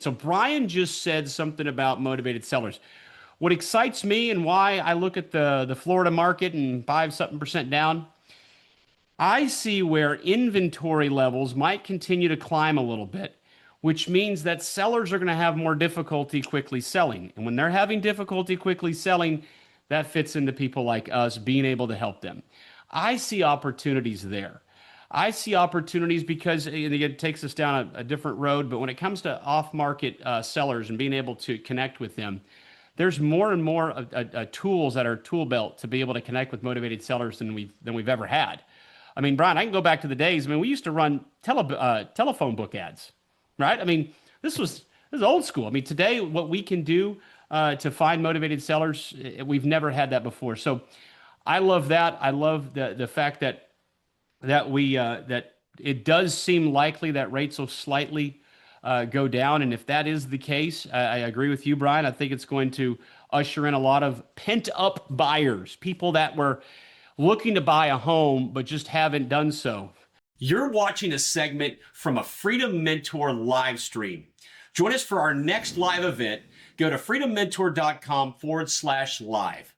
So Brian just said something about motivated sellers. What excites me and why I look at the Florida market and 5 something% down, I see where inventory levels might continue to climb a little bit, which means that sellers are going to have more difficulty quickly selling. And when they're having difficulty quickly selling, that fits into people like us being able to help them. I see opportunities there. I see opportunities because it takes us down a different road. But when it comes to off-market sellers and being able to connect with them, there's more and more tools at our tool belt to be able to connect with motivated sellers than we've ever had. I mean, Brian, I can go back to the days. I mean, we used to run telephone book ads, right? I mean, this is old school. I mean, today what we can do to find motivated sellers, we've never had that before. So I love that. I love the fact that it does seem likely that rates will slightly go down. And if that is the case, I agree with you, Brian. I think it's going to usher in a lot of pent up buyers, people that were looking to buy a home but just haven't done so. You're watching a segment from a Freedom Mentor live stream. Join us for our next live event. Go to freedommentor.com/live.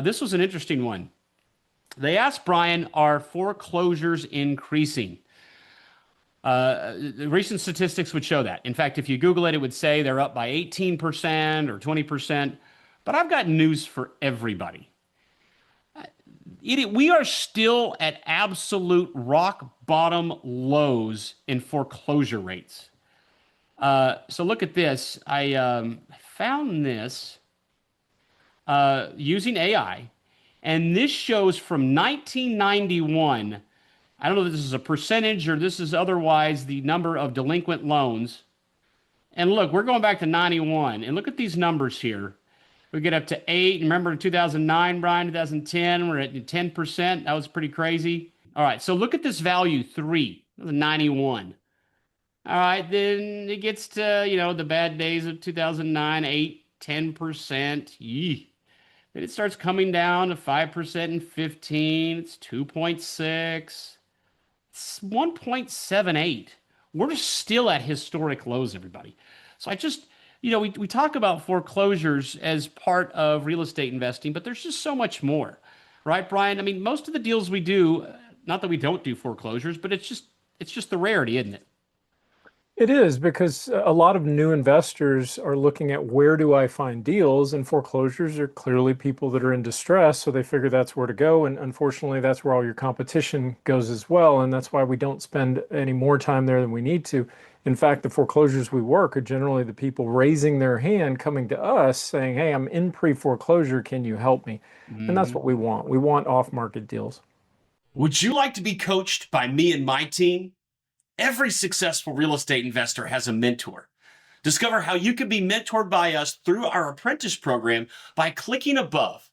This was an interesting one. They asked Brian, are foreclosures increasing? The recent statistics would show that. In fact, if you Google it, it would say they're up by 18% or 20%. But I've got news for everybody. We are still at absolute rock bottom lows in foreclosure rates. So look at this. I found this using AI, and this shows from 1991. I don't know if this is a percentage or this is otherwise the number of delinquent loans. And look, we're going back to 91, and look at these numbers here. We get up to 8. Remember in 2009, Brian, 2010, we're at 10%. That was pretty crazy. All right, so look at this value, 3, 91. All right, then it gets to, the bad days of 2009, 8, 10%. Yee. Then it starts coming down to 5% and 15. It's 2.6. It's 1.78. We're still at historic lows, everybody. So we talk about foreclosures as part of real estate investing, but there's just so much more, right, Brian? I mean, most of the deals we do, not that we don't do foreclosures, but it's just the rarity, isn't it? It is because a lot of new investors are looking at where do I find deals, and foreclosures are clearly people that are in distress, so they figure that's where to go. And unfortunately, that's where all your competition goes as well. And that's why we don't spend any more time there than we need to. In fact, the foreclosures we work are generally the people raising their hand, coming to us saying, hey, I'm in pre-foreclosure. Can you help me? And that's what we want. We want off-market deals. Would you like to be coached by me and my team? Every successful real estate investor has a mentor. Discover how you can be mentored by us through our apprentice program by clicking above.